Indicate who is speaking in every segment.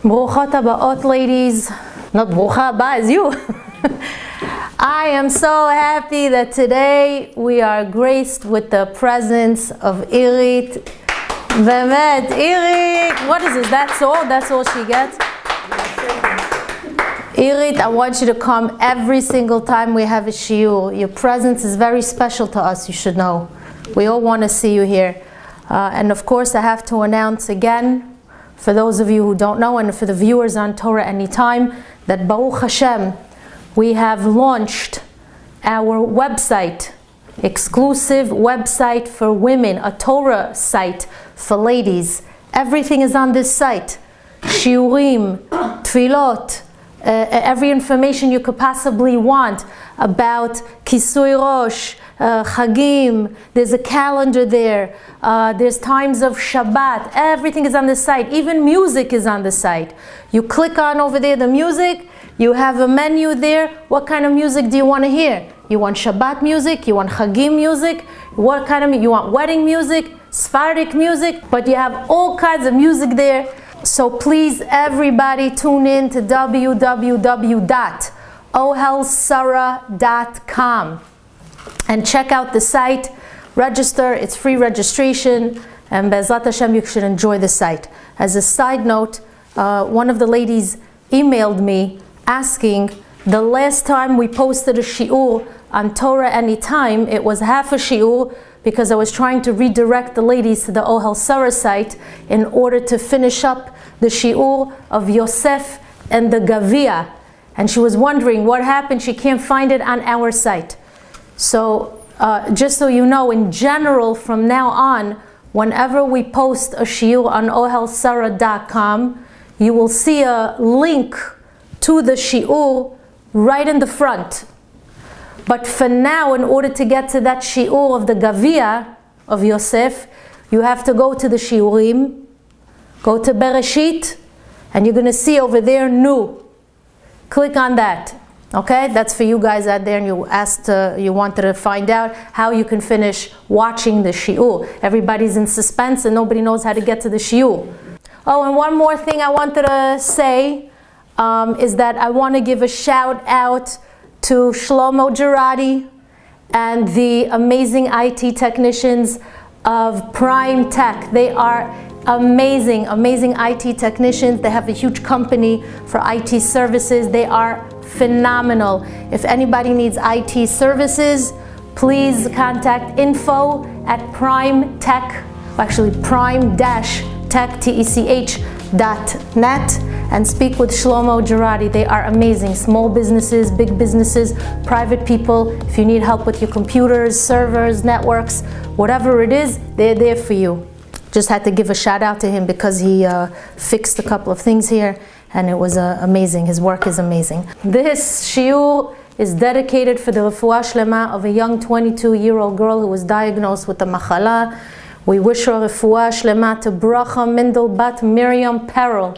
Speaker 1: Brukhat habaot, ladies. Not brucha haba, it's you. I am so happy that today we are graced with the presence of Irit. Bemet, Irit. What is this? That's all? That's all she gets? Irit, I want you to come every single time we have a shiur. Your presence is very special to us, you should know. We all want to see you here. And of course, I have to announce again, for those of you who don't know, and for the viewers on Torah Anytime, that Baruch Hashem, we have launched our website, exclusive website for women, a Torah site for ladies. Everything is on this site. Shiurim, tefillot, every information you could possibly want about Kisui Rosh, Chagim, there's a calendar there, there's times of Shabbat, everything is on the site, even music is on the site. You click on over there the music, you have a menu there, what kind of music do you want to hear? You want Shabbat music, you want Chagim music, what kind of, you want wedding music, Sephardic music, but you have all kinds of music there. So please everybody tune in to www.ohelsarah.com and check out the site, register, it's free registration, and Be'ezrat Hashem you should enjoy the site. As a side note, one of the ladies emailed me asking, the last time we posted a shiur on Torah Anytime, it was half a shiur because I was trying to redirect the ladies to the Ohel Sarah site in order to finish up the shiur of Yosef and the Gavia. And she was wondering what happened, she can't find it on our site. So just so you know, in general, from now on, whenever we post a shiur on ohelsarah.com, you will see a link to the shiur right in the front. But for now, in order to get to that shiur of the Gavia of Yosef, you have to go to the shiurim, go to Bereshit, and you're going to see over there new. Click on that. Okay, that's for you guys out there, and you wanted to find out how you can finish watching the shiur. Everybody's in suspense and nobody knows how to get to the shiur. Oh, and one more thing I wanted to say is that I want to give a shout out to Shlomo Gerati and the amazing IT technicians of Prime Tech. They are amazing, amazing IT technicians. They have a huge company for IT services. They are phenomenal. If anybody needs IT services, please contact info@prime-tech, actually prime-tech.net, and speak with Shlomo Gerati. They are amazing. Small businesses, big businesses, private people. If you need help with your computers, servers, networks, whatever it is, they're there for you. Just had to give a shout out to him because he fixed a couple of things here, and it was amazing. His work is amazing. This shiur is dedicated for the refuah shlema of a young 22-year-old girl who was diagnosed with the machala. We wish her refuah shlema to Bracha Mindel Bat Miriam Perel.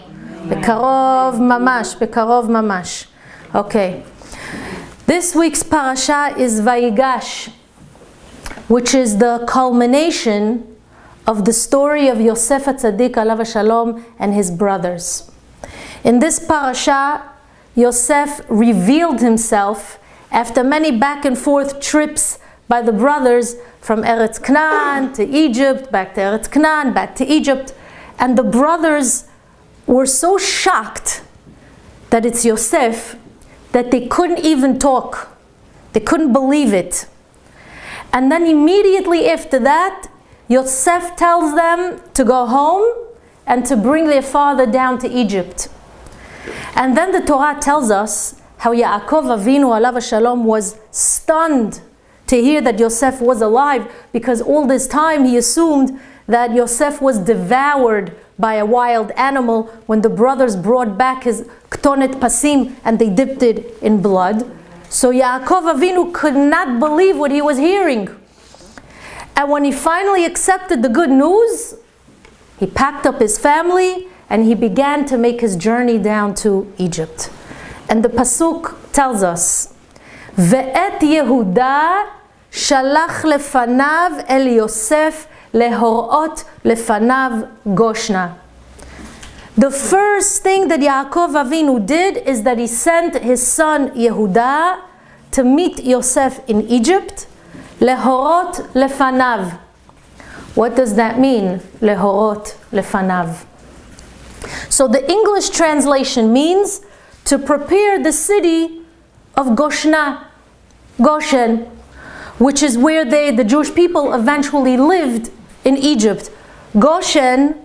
Speaker 1: Bekarov mamash, bekarov mamash. Okay. This week's parasha is Vayigash, which is the culmination of the story of Yosef HaTzadik alav shalom and his brothers. In this parasha, Yosef revealed himself after many back and forth trips by the brothers from Eretz Canaan to Egypt, back to Eretz Canaan, back to Egypt. And the brothers were so shocked that it's Yosef that they couldn't even talk. They couldn't believe it. And then immediately after that, Yosef tells them to go home and to bring their father down to Egypt. And then the Torah tells us how Yaakov Avinu alav shalom was stunned to hear that Yosef was alive, because all this time he assumed that Yosef was devoured by a wild animal when the brothers brought back his ktonet pasim and they dipped it in blood. So Yaakov Avinu could not believe what he was hearing. And when he finally accepted the good news, he packed up his family and he began to make his journey down to Egypt. And the pasuk tells us, Ve'et Yehuda shalach lefanav el Yosef lehorot lefanav Goshna. The first thing that Yaakov Avinu did is that he sent his son Yehuda to meet Yosef in Egypt. Lehorot lefanav. What does that mean? Lehorot lefanav. So the English translation means to prepare the city of Goshen, which is where the Jewish people eventually lived in Egypt. Goshen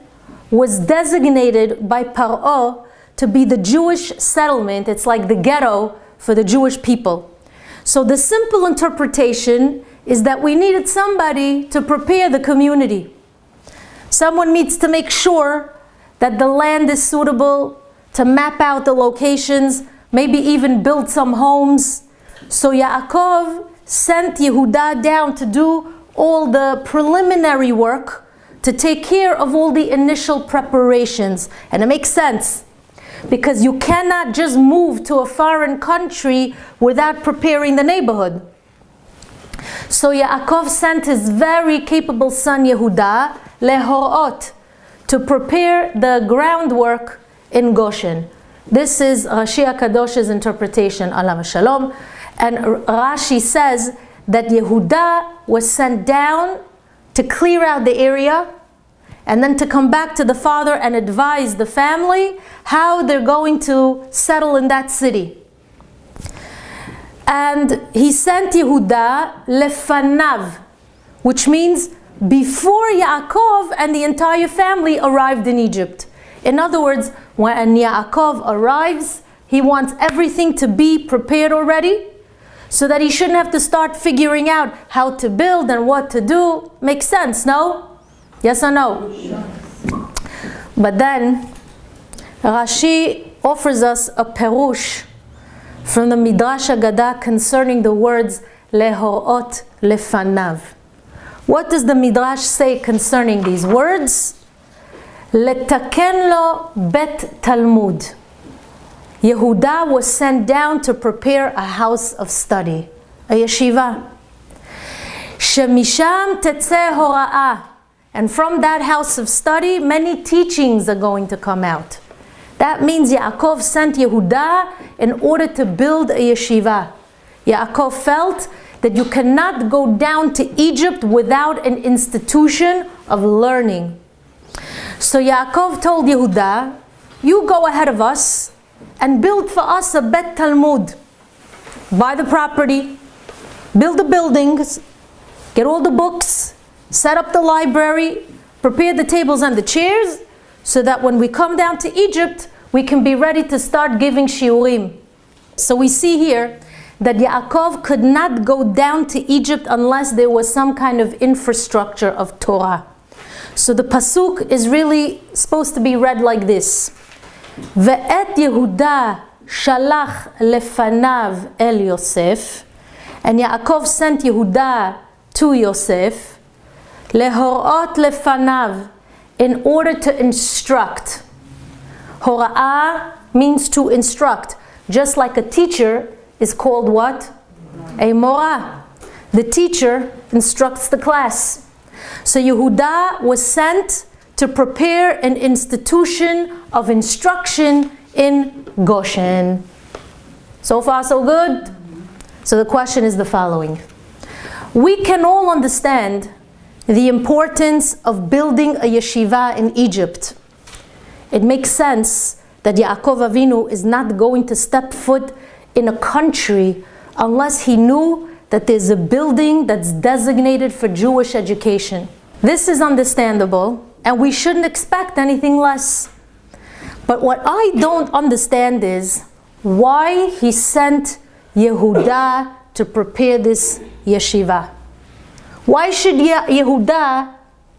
Speaker 1: was designated by Paro to be the Jewish settlement. It's like the ghetto for the Jewish people. So the simple interpretation is that we needed somebody to prepare the community. Someone needs to make sure that the land is suitable, to map out the locations, maybe even build some homes. So Yaakov sent Yehuda down to do all the preliminary work, to take care of all the initial preparations. And it makes sense, because you cannot just move to a foreign country without preparing the neighborhood. So Yaakov sent his very capable son Yehuda, Lehorot, to prepare the groundwork in Goshen. This is Rashi HaKadosh's interpretation, Alam Shalom. And Rashi says that Yehuda was sent down to clear out the area, and then to come back to the father and advise the family how they're going to settle in that city. And he sent Yehuda lefanav, which means before Yaakov and the entire family arrived in Egypt. In other words, when Yaakov arrives, he wants everything to be prepared already, so that he shouldn't have to start figuring out how to build and what to do. Makes sense, no? Yes or no? But then Rashi offers us a perush from the Midrash Haggadah concerning the words lehorot lefanav. What does the Midrash say concerning these words? Letaken lo bet Talmud. Yehuda was sent down to prepare a house of study, a yeshiva. Shemisham tetzeh hora'ah. And from that house of study, many teachings are going to come out. That means Yaakov sent Yehuda in order to build a yeshiva. Yaakov felt that you cannot go down to Egypt without an institution of learning. So Yaakov told Yehuda, you go ahead of us and build for us a Bet Talmud. Buy the property, build the buildings, get all the books, set up the library, prepare the tables and the chairs, so that when we come down to Egypt, we can be ready to start giving shiurim. So we see here that Yaakov could not go down to Egypt unless there was some kind of infrastructure of Torah. So the pasuk is really supposed to be read like this. Ve'et Yehuda shalach lefanav el Yosef. And Yaakov sent Yehuda to Yosef. Lehorot lefanav, in order to instruct. Hora'ah means to instruct. Just like a teacher is called what? A morah. The teacher instructs the class. So Yehuda was sent to prepare an institution of instruction in Goshen. So far so good? So the question is the following. We can all understand the importance of building a yeshiva in Egypt. It makes sense that Yaakov Avinu is not going to step foot in a country unless he knew that there's a building that's designated for Jewish education. This is understandable, and we shouldn't expect anything less. But what I don't understand is why he sent Yehuda to prepare this yeshiva. Why should Yehuda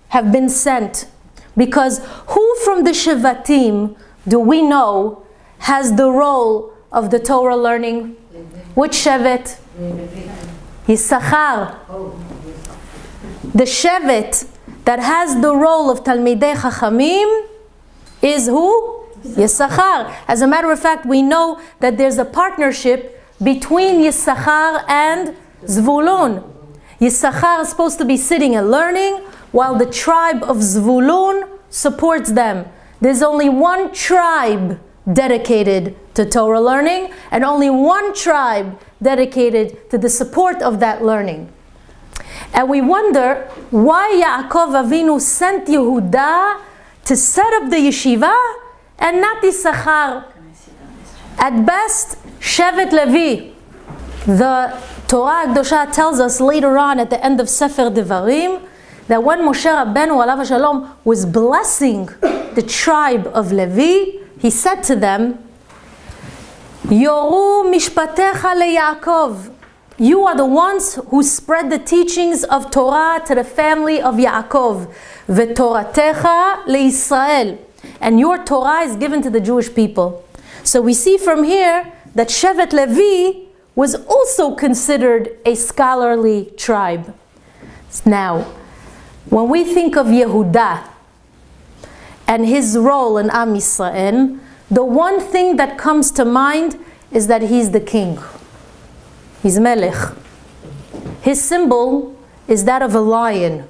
Speaker 1: have been sent? Because who from the Shevatim do we know has the role of the Torah learning? Which Shevet? Yisachar. The Shevet that has the role of Talmidei Chachamim is who? Yisachar. As a matter of fact, we know that there's a partnership between Yisachar and Zvulun. Yisachar is supposed to be sitting and learning, while the tribe of Zvulun supports them. there's only one tribe dedicated to Torah learning, and only one tribe dedicated to the support of that learning. And we wonder why Yaakov Avinu sent Yehuda to set up the yeshiva and not Issachar. At best, Shevet Levi. The Torah Akdosha tells us later on at the end of Sefer Devarim that when Moshe Rabbeinu alav shalom was blessing the tribe of Levi, he said to them, Yoru mishpatecha leYaakov. You are the ones who spread the teachings of Torah to the family of Yaakov. V'toratecha leYisrael. And your Torah is given to the Jewish people. So we see from here that Shevet Levi was also considered a scholarly tribe. Now, when we think of Yehuda and his role in Am Yisrael, the one thing that comes to mind is that he's the king. He's Melech. His symbol is that of a lion.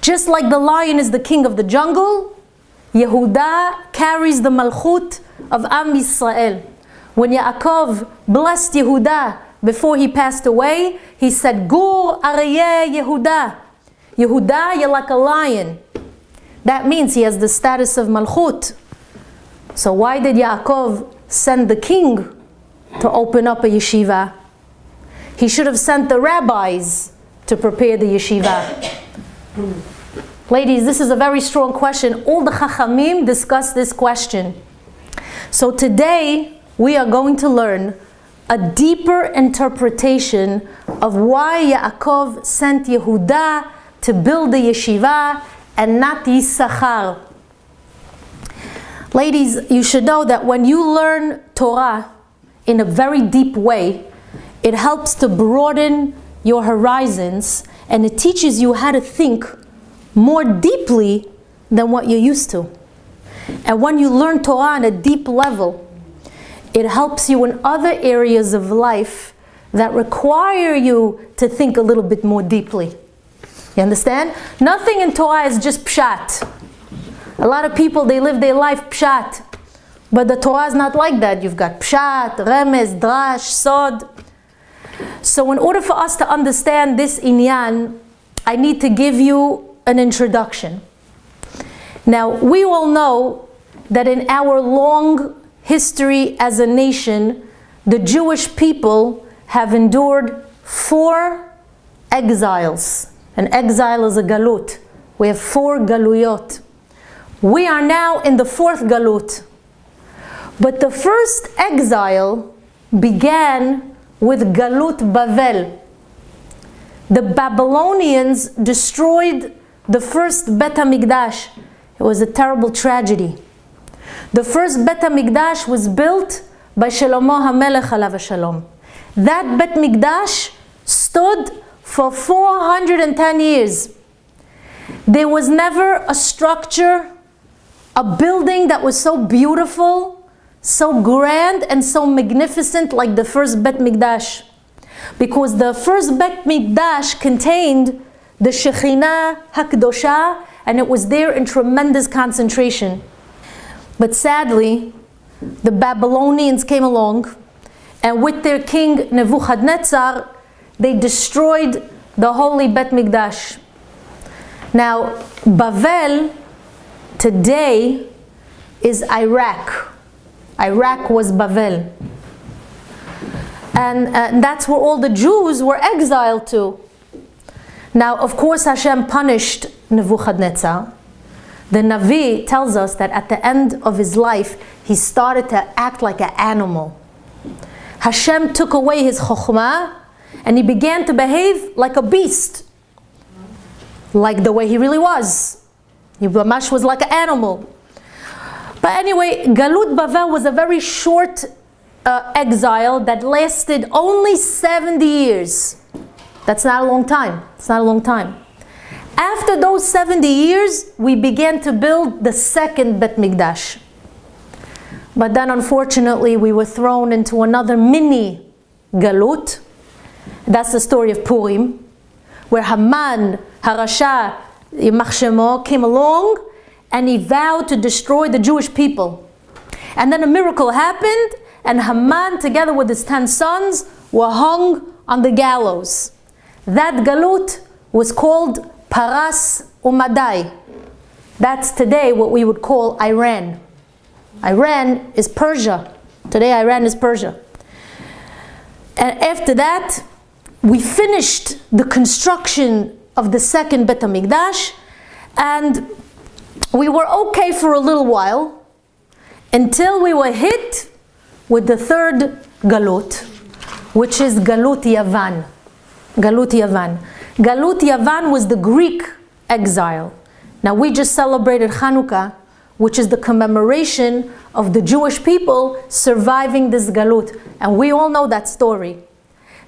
Speaker 1: Just like the lion is the king of the jungle, Yehuda carries the malchut of Am Yisrael. When Yaakov blessed Yehuda before he passed away, he said, Gur Aryeh Yehuda. Yehuda, you're like a lion. That means he has the status of malchut. So why did Yaakov send the king to open up a yeshiva? He should have sent the rabbis to prepare the yeshiva. Ladies, this is a very strong question. All the Chachamim discuss this question. So today, we are going to learn a deeper interpretation of why Yaakov sent Yehuda to build the yeshiva and not Yisachar. Ladies, you should know that when you learn Torah in a very deep way, it helps to broaden your horizons and it teaches you how to think more deeply than what you're used to. And when you learn Torah on a deep level, it helps you in other areas of life that require you to think a little bit more deeply. You understand? Nothing in Torah is just pshat. A lot of people, they live their life pshat. But the Torah is not like that. You've got pshat, remez, drash, sod. So in order for us to understand this inyan, I need to give you an introduction. Now, we all know that in our long history as a nation, the Jewish people have endured 4 exiles. An exile is a galut. We have 4 galuyot. We are now in the 4th galut. But the first exile began with Galut Bavel. The Babylonians destroyed the first Bet HaMikdash. It was a terrible tragedy. The first Bet HaMikdash was built by Shlomo HaMelech alav shalom. That Bet Mikdash stood for 410 years. There was never a structure, a building that was so beautiful, so grand and so magnificent like the first Bet Mikdash. Because the first Bet Mikdash contained the Shekhinah HaKdosha, and it was there in tremendous concentration. But sadly, the Babylonians came along, and with their king Nebuchadnezzar, they destroyed the holy Bet Mikdash. Now, Bavel today is Iraq. Iraq was Bavel. And that's where all the Jews were exiled to. Now, of course, Hashem punished Nebuchadnezzar. The Navi tells us that at the end of his life, he started to act like an animal. Hashem took away his chokhmah, and he began to behave like a beast. Like the way he really was. He was like an animal. But anyway, Galut Bavel was a very short exile that lasted only 70 years. That's not a long time. It's not a long time. After those 70 years, we began to build the second Bet Mikdash. But then unfortunately, we were thrown into another mini Galut. That's the story of Purim, where Haman, Harasha, Yimach Shemo, came along and he vowed to destroy the Jewish people. And then a miracle happened, and Haman, together with his 10 sons, were hung on the gallows. That galut was called Paras Umadai. That's today what we would call Iran. Iran is Persia. Today Iran is Persia. And after that, we finished the construction of the second Bet HaMikdash, and we were okay for a little while, until we were hit with the third galut, which is Galut Yavan. Galut Yavan. Galut Yavan was the Greek exile. Now we just celebrated Hanukkah, which is the commemoration of the Jewish people surviving this galut. And we all know that story.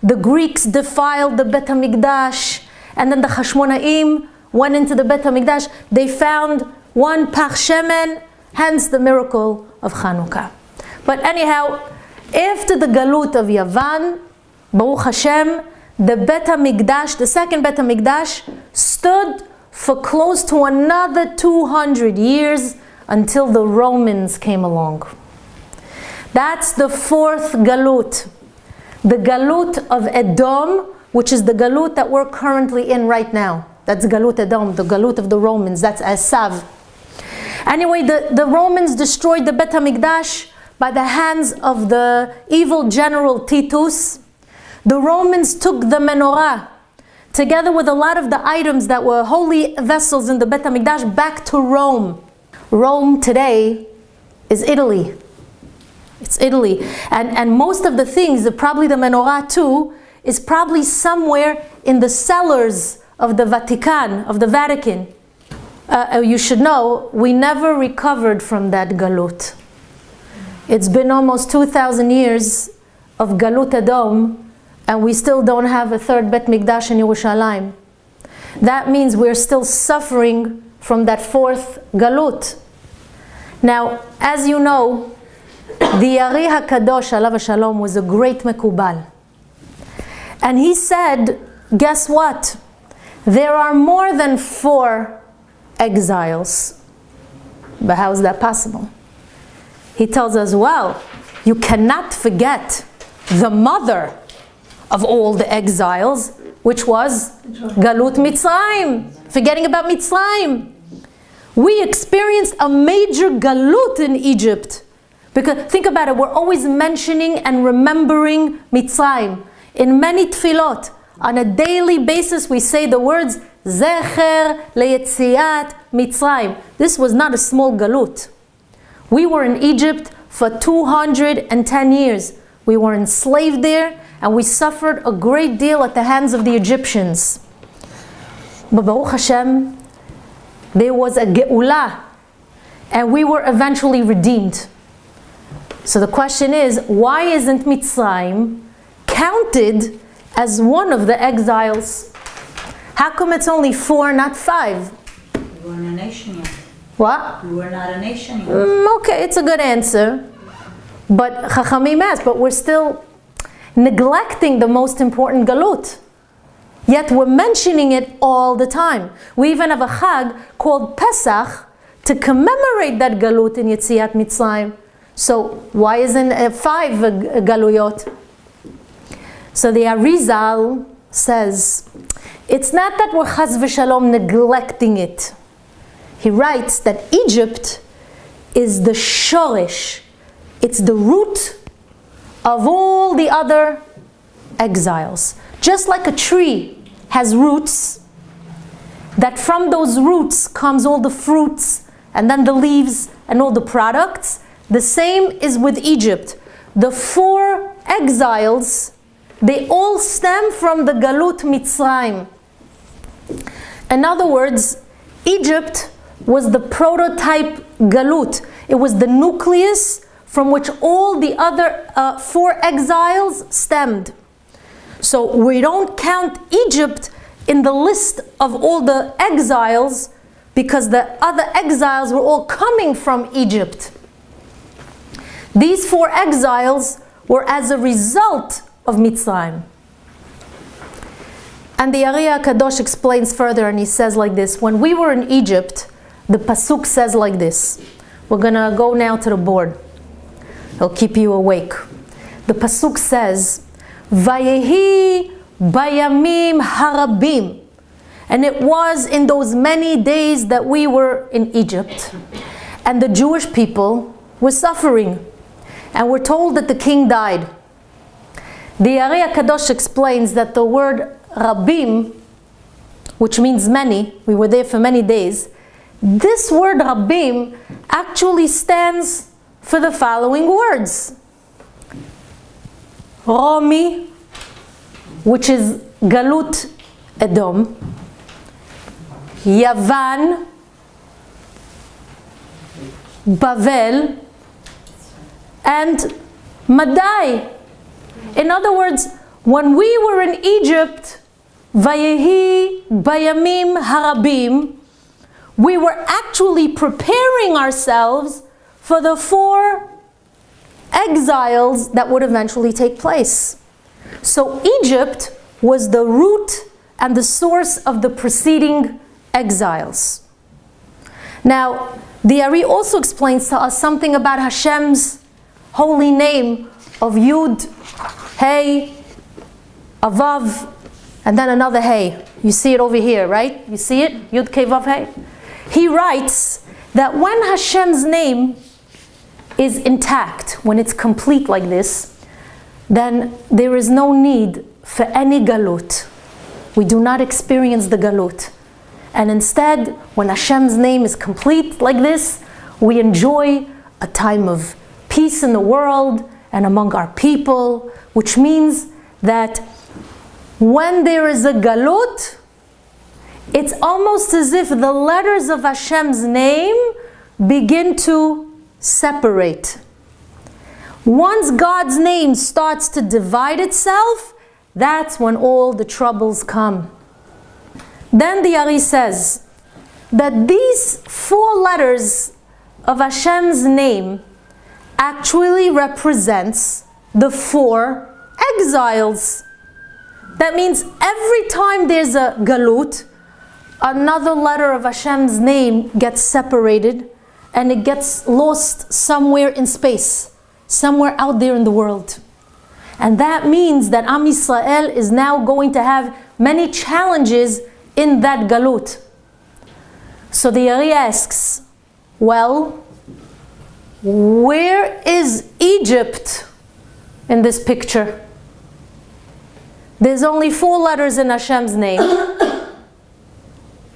Speaker 1: The Greeks defiled the Bet HaMikdash, and then the Hashmonaim went into the Bet HaMikdash. They found one Pach Shemen, hence the miracle of Hanukkah. But anyhow, after the galut of Yavan, Baruch Hashem, the Bet HaMikdash, the second Bet HaMikdash, stood for close to another 200 years until the Romans came along. That's the fourth galut. The galut of Edom, which is the galut that we're currently in right now. That's Galut Edom, the galut of the Romans. That's Esav. Anyway, the Romans destroyed the Bet HaMikdash by the hands of the evil general Titus. The Romans took the menorah, together with a lot of the items that were holy vessels in the Bet HaMikdash, back to Rome. Rome today is Italy. It's Italy. And most of the things, probably the menorah too, is probably somewhere in the cellars of the Vatican, of the Vatican. You should know, we never recovered from that galut. It's been almost 2,000 years of Galut Edom, and we still don't have a third Bet Mikdash in Yerushalayim. That means we're still suffering from that fourth galut. Now, as you know, the Ari HaKadosh, Alav Shalom, was a great Mekubal. And he said, guess what? There are more than 4 exiles. But how is that possible? He tells us, well, you cannot forget the mother of all the exiles, which was Galut Mitzrayim. Forgetting about Mitzrayim. We experienced a major galut in Egypt. Because think about it, we're always mentioning and remembering Mitzrayim. In many tefillot, on a daily basis, we say the words Zecher leYetziat Mitzrayim. This was not a small galut. We were in Egypt for 210 years. We were enslaved there, and we suffered a great deal at the hands of the Egyptians. But Baruch Hashem, there was a Geula, and we were eventually redeemed. So the question is, why isn't Mitzrayim counted as one of the exiles? How come it's only 4, not 5?
Speaker 2: We weren't a nation yet.
Speaker 1: What?
Speaker 2: We were not a nation yet.
Speaker 1: Okay, it's a good answer. But Chachamim asked, but we're still neglecting the most important galut. Yet we're mentioning it all the time. We even have a Chag called Pesach to commemorate that galut in Yetziat Mitzrayim. So why isn't 5 galuyot? So the Arizal says, it's not that we're chas v'shalom neglecting it. He writes that Egypt is the shoresh. It's the root of all the other exiles. Just like a tree has roots, that from those roots comes all the fruits, and then the leaves, and all the products. The same is with Egypt. The 4 exiles, they all stem from the Galut Mitzrayim. In other words, Egypt was the prototype Galut. It was the nucleus from which all the other 4 exiles stemmed. So we don't count Egypt in the list of all the exiles because the other exiles were all coming from Egypt. These 4 exiles were as a result of Mitzrayim. And the Ari HaKadosh explains further, and he says like this: when we were in Egypt, The pasuk says like this. We're going to go now to the board. It'll keep you awake. The pasuk says, Vayehi bayamim harabim. And it was in those many days that we were in Egypt, and the Jewish people were suffering, and we're told that the king died. The Ari HaKadosh explains that the word rabim, which means many, we were there for many days, this word rabim actually stands for the following words. Romi, which is Galut Edom, Yavan, Bavel, and Madai. In other words, when we were in Egypt, Vayehi Bayamim Harabim, we were actually preparing ourselves for the 4 exiles that would eventually take place. So Egypt was the root and the source of the preceding exiles. Now, the Ari also explains to us something about Hashem's holy name of Yud, Hey, Avav, and then another Hey. You see it over here, right? You see it? Yud, Kei, Vav, Hey. He writes that when Hashem's name is intact, when it's complete like this, then there is no need for any galut. We do not experience the galut. And instead, when Hashem's name is complete like this, we enjoy a time of peace in the world and among our people, which means that when there is a galut, it's almost as if the letters of Hashem's name begin to separate. Once God's name starts to divide itself, that's when all the troubles come. Then the Ari says that these 4 letters of Hashem's name actually represents the 4 exiles. That means every time there's a galut, another letter of Hashem's name gets separated and it gets lost somewhere in space, somewhere out there in the world. And that means that Am Yisrael is now going to have many challenges in that galut. So the Ari asks, well, where is Egypt in this picture? There's only 4 letters in Hashem's name.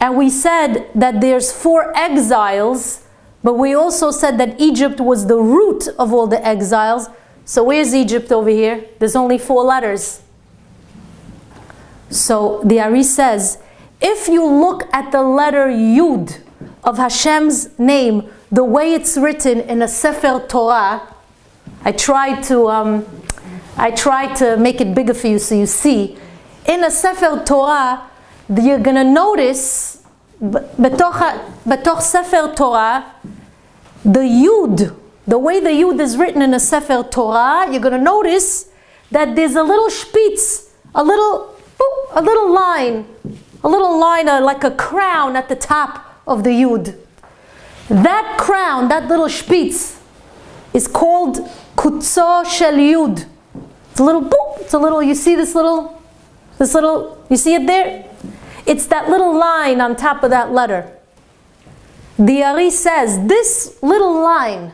Speaker 1: And we said that there's 4 exiles, but we also said that Egypt was the root of all the exiles. So where's Egypt over here? There's only 4 letters. So the Ari says, if you look at the letter Yud of Hashem's name, the way it's written in a Sefer Torah, I tried to make it bigger for you so you see. In a Sefer Torah, you're going to notice, בתוך Sefer Torah, the Yud, the way the Yud is written in a Sefer Torah, you're going to notice that there's a little spitz, a little line, like a crown at the top of the Yud. That crown, that little spitz, is called Kutzo Shel Yud. It's a little boop, it's a little, you see this little, you see it there? It's that little line on top of that letter. The Ari says, this little line,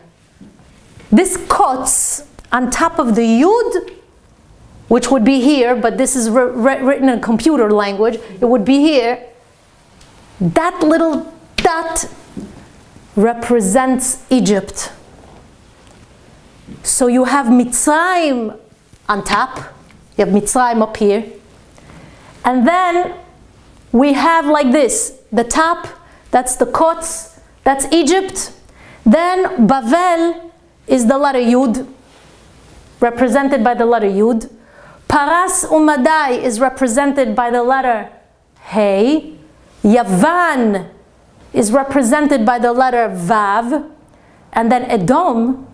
Speaker 1: this kotz on top of the Yud, which would be here, but this is written in computer language, it would be here. That little dot represents Egypt. So you have Mitzrayim on top, you have Mitzrayim up here, and then we have like this, the top, that's the kotz, that's Egypt. Then Bavel is the letter Yud, represented by the letter Yud. Paras Umadai is represented by the letter Hey. Yavan is represented by the letter Vav. And then Edom,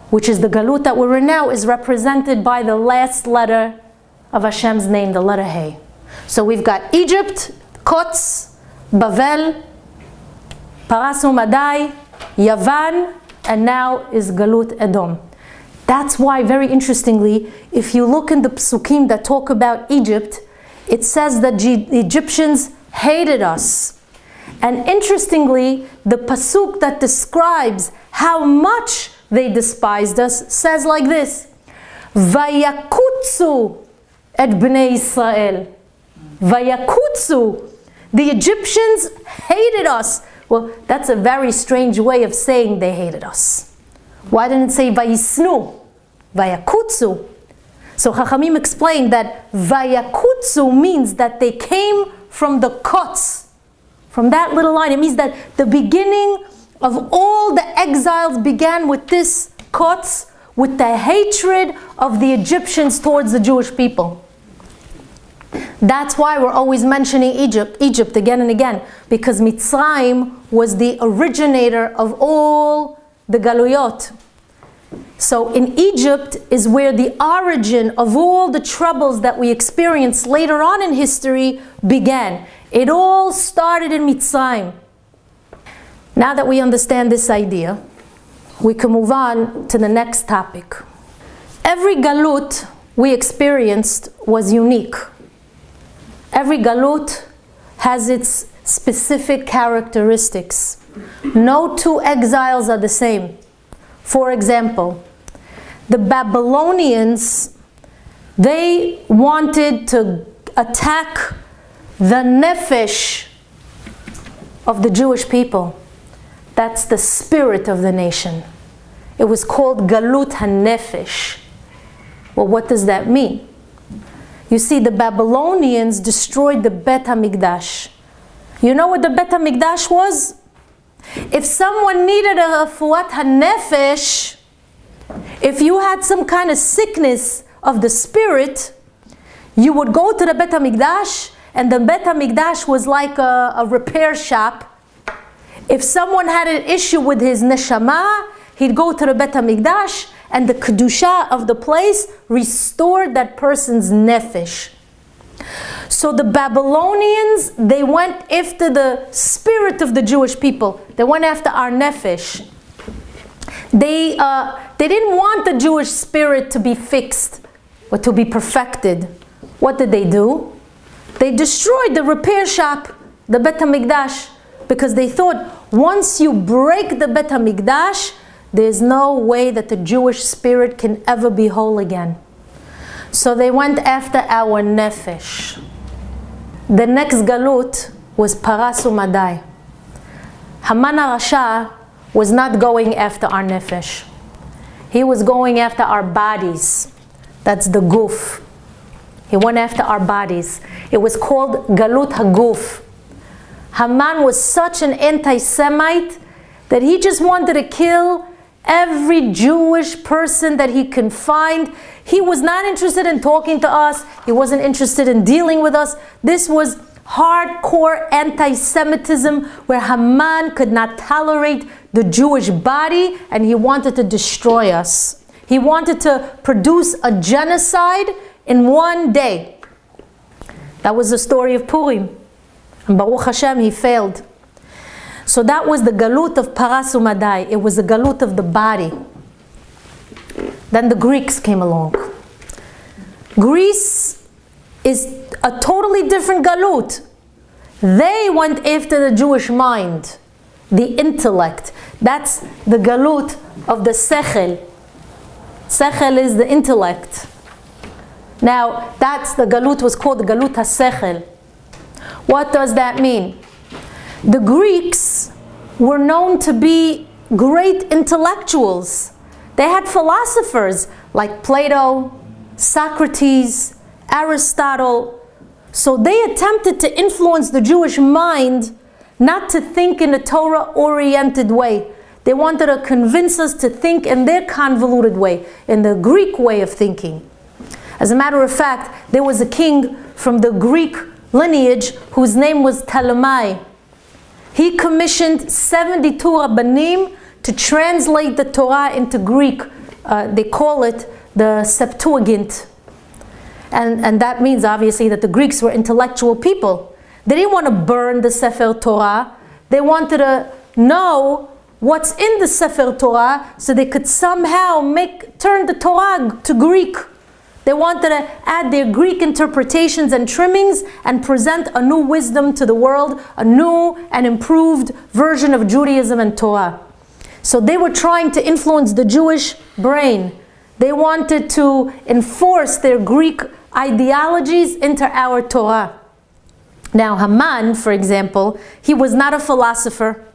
Speaker 1: which is the galut that we're in now, is represented by the last letter of Hashem's name, the letter Hey. So we've got Egypt, Kotz, Bavel, Paras Umadai, Yavan, and now is Galut Edom. That's why, very interestingly, if you look in the psukim that talk about Egypt, it says that the Egyptians hated us. And interestingly, the pasuk that describes how much they despised us says like this: Vayakutsu et bnei Israel. Vayakutsu. The Egyptians hated us. Well, that's a very strange way of saying they hated us. Why didn't it say Vayisnu? Vayakutsu. So Chachamim explained that Vayakutsu means that they came from the kots. From that little line, it means that the beginning of all the exiles began with this kots, with the hatred of the Egyptians towards the Jewish people. That's why we're always mentioning Egypt again and again, because Mitzrayim was the originator of all the Galuyot. So in Egypt is where the origin of all the troubles that we experience later on in history began. It all started in Mitzrayim. Now that we understand this idea, we can move on to the next topic. Every galut we experienced was unique. Every galut has its specific characteristics. No two exiles are the same. For example, the Babylonians, they wanted to attack the nefesh of the Jewish people. That's the spirit of the nation. It was called Galut HaNefesh. Well, what does that mean? You see, the Babylonians destroyed the Bet HaMikdash. You know what the Bet HaMikdash was? If someone needed a Refuat HaNefesh, if you had some kind of sickness of the spirit, you would go to the Bet HaMikdash, and the Bet HaMikdash was like a repair shop. If someone had an issue with his neshama, he'd go to the Bet HaMikdash, and the kedusha of the place restored that person's nefesh. So the Babylonians, they went after the spirit of the Jewish people. They went after our nefesh. They didn't want the Jewish spirit to be fixed or to be perfected. What did they do? They destroyed the repair shop, the Bet HaMikdash, because they thought once you break the Bet HaMikdash, there's no way that the Jewish spirit can ever be whole again. So they went after our nefesh. The next galut was Paras Umadai. Haman HaRasha was not going after our nefesh. He was going after our bodies. That's the guf. He went after our bodies. It was called Galut HaGuf. Haman was such an anti-Semite that he just wanted to kill every Jewish person that he can find. He was not interested in talking to us. He wasn't interested in dealing with us. This was hardcore anti-Semitism where Haman could not tolerate the Jewish body and he wanted to destroy us. He wanted to produce a genocide in one day. That was the story of Purim. And Baruch Hashem, he failed. So that was the galut of Paras Umadai. It was the galut of the body. Then the Greeks came along. Greece is a totally different galut. They went after the Jewish mind, the intellect. That's the galut of the sechel. Sechel is the intellect. Now, that's the galut was called the galut ha-sechel. What does that mean? The Greeks were known to be great intellectuals. They had philosophers like Plato, Socrates, Aristotle. So they attempted to influence the Jewish mind not to think in a Torah-oriented way. They wanted to convince us to think in their convoluted way, in the Greek way of thinking. As a matter of fact, there was a king from the Greek lineage whose name was Ptolemy. He commissioned 72 Rabbanim to translate the Torah into Greek. They call it the Septuagint. And that means obviously that the Greeks were intellectual people. They didn't want to burn the Sefer Torah. They wanted to know what's in the Sefer Torah so they could somehow turn the Torah to Greek. They wanted to add their Greek interpretations and trimmings and present a new wisdom to the world, a new and improved version of Judaism and Torah. So they were trying to influence the Jewish brain. They wanted to enforce their Greek ideologies into our Torah. Now Haman, for example, he was not a philosopher.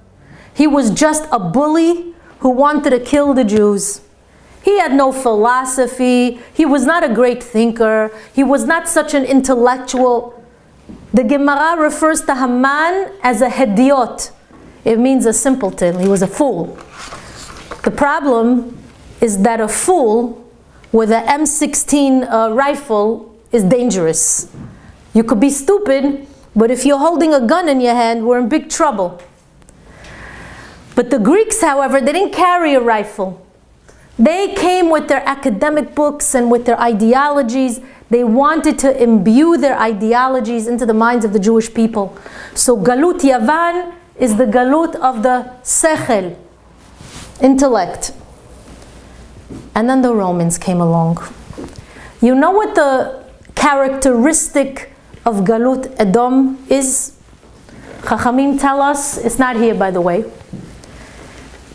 Speaker 1: He was just a bully who wanted to kill the Jews. He had no philosophy. He was not a great thinker. He was not such an intellectual. The Gemara refers to Haman as a hediot. It means a simpleton. He was a fool. The problem is that a fool with an M16 rifle is dangerous. You could be stupid, but if you're holding a gun in your hand, we're in big trouble. But the Greeks, however, they didn't carry a rifle. They came with their academic books and with their ideologies. They wanted to imbue their ideologies into the minds of the Jewish people. So Galut Yavan is the Galut of the Sechel, intellect. And then the Romans came along. You know what the characteristic of Galut Edom is? Chachamim tell us, it's not here by the way,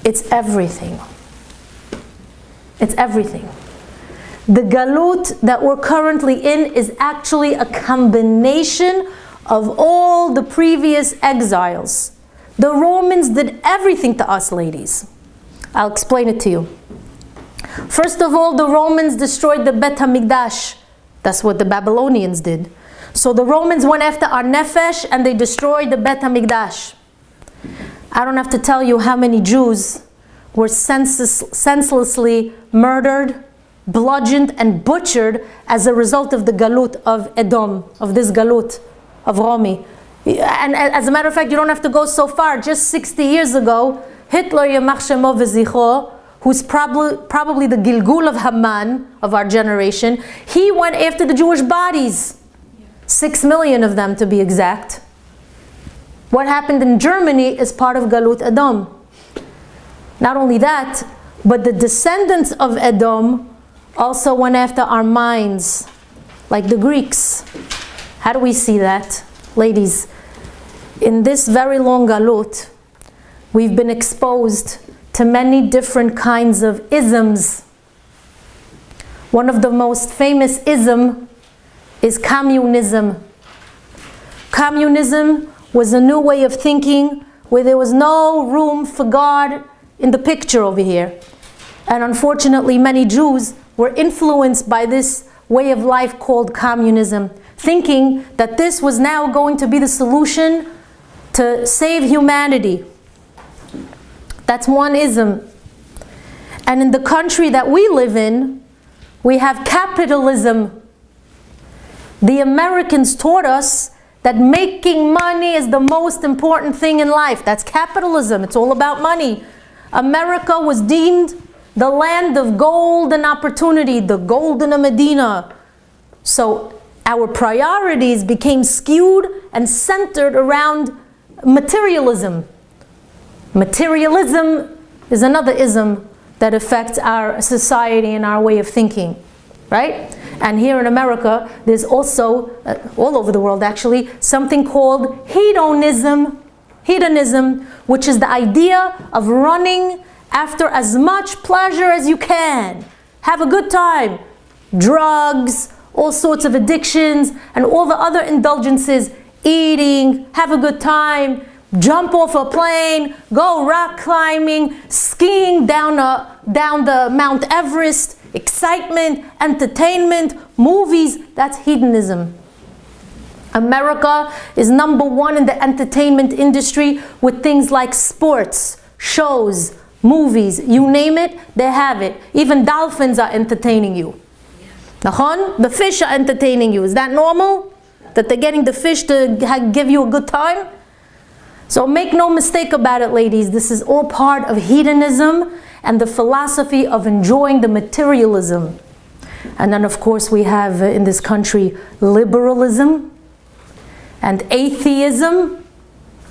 Speaker 1: it's everything. It's everything. The Galut that we're currently in is actually a combination of all the previous exiles. The Romans did everything to us, ladies. I'll explain it to you. First of all, the Romans destroyed the Bet HaMikdash. That's what the Babylonians did. So the Romans went after our nefesh and they destroyed the Bet HaMikdash. I don't have to tell you how many Jews were senselessly murdered, bludgeoned, and butchered as a result of the Galut of Edom, of this Galut of Romi. And as a matter of fact, you don't have to go so far. Just 60 years ago, Hitler, Yamach Shemo V'zichro, who's probably the Gilgul of Haman of our generation, he went after the Jewish bodies. 6 million of them to be exact. What happened in Germany is part of Galut Edom. Not only that, but the descendants of Edom also went after our minds, like the Greeks. How do we see that? Ladies, in this very long Galut, we've been exposed to many different kinds of isms. One of the most famous ism is communism. Communism was a new way of thinking where there was no room for God in the picture over here. And unfortunately, many Jews were influenced by this way of life called communism, thinking that this was now going to be the solution to save humanity. That's one ism. And in the country that we live in, we have capitalism. The Americans taught us that making money is the most important thing in life. That's capitalism. It's all about money. America was deemed the land of gold and opportunity, the golden Medina. So our priorities became skewed and centered around materialism. Materialism is another ism that affects our society and our way of thinking, right? And here in America, there's also, all over the world actually, something called hedonism. Hedonism, which is the idea of running after as much pleasure as you can. Have a good time. Drugs, all sorts of addictions, and all the other indulgences. Eating, have a good time, jump off a plane, go rock climbing, skiing down the Mount Everest, excitement, entertainment, movies. That's hedonism. America is number one in the entertainment industry with things like sports, shows, movies, you name it, they have it. Even dolphins are entertaining you. The fish are entertaining you. Is that normal? That they're getting the fish to give you a good time? So make no mistake about it, ladies. This is all part of hedonism and the philosophy of enjoying the materialism. And then of course we have in this country liberalism and atheism.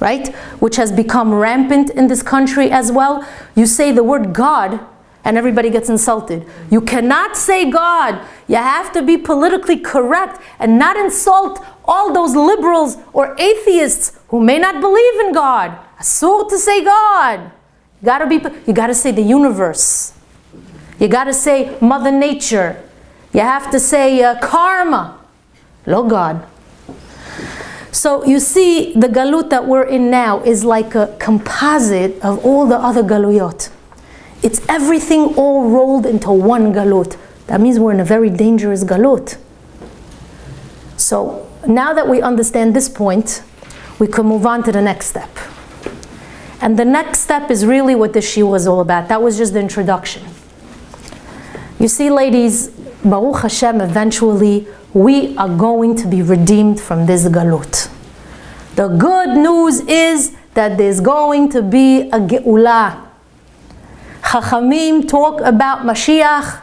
Speaker 1: right? Which has become rampant in this country as well. You say the word God and everybody gets insulted. You cannot say God. You have to be politically correct and not insult all those liberals or atheists who may not believe in God. Asur to say God. You gotta say the universe. You gotta say Mother Nature. You have to say karma. Lo God. So you see, the galut that we're in now is like a composite of all the other galuyot. It's everything all rolled into one galut. That means we're in a very dangerous galut. So now that we understand this point, we can move on to the next step. And the next step is really what this shiur was all about. That was just the introduction. You see, ladies, Baruch Hashem, eventually we are going to be redeemed from this galut. The good news is that there's going to be a geula. Chachamim talk about Mashiach,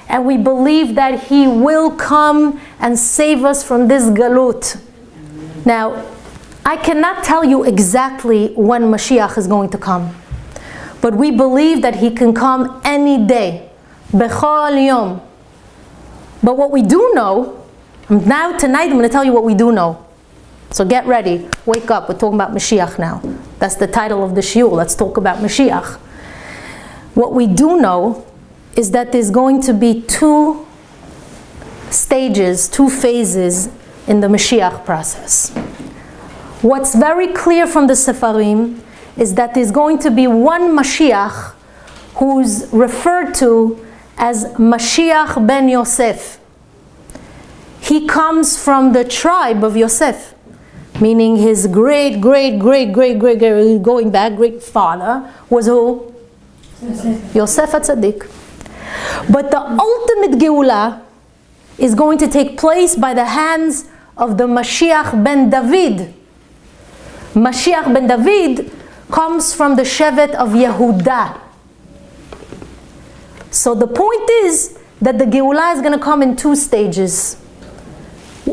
Speaker 1: and we believe that he will come and save us from this galut. Now, I cannot tell you exactly when Mashiach is going to come, but we believe that he can come any day, bechol yom. But what we do know, tonight I'm going to tell you what we do know. So get ready, wake up, we're talking about Mashiach now. That's the title of the shiur, let's talk about Mashiach. What we do know is that there's going to be two stages, two phases in the Mashiach process. What's very clear from the Sefarim is that there's going to be one Mashiach who's referred to as Mashiach ben Yosef. He comes from the tribe of Yosef, meaning his great going back great father was who? Yosef HaTzadik. But the ultimate Geula is going to take place by the hands of the Mashiach ben David. Mashiach ben David comes from the Shevet of Yehudah. So the point is that the Geula is going to come in two stages.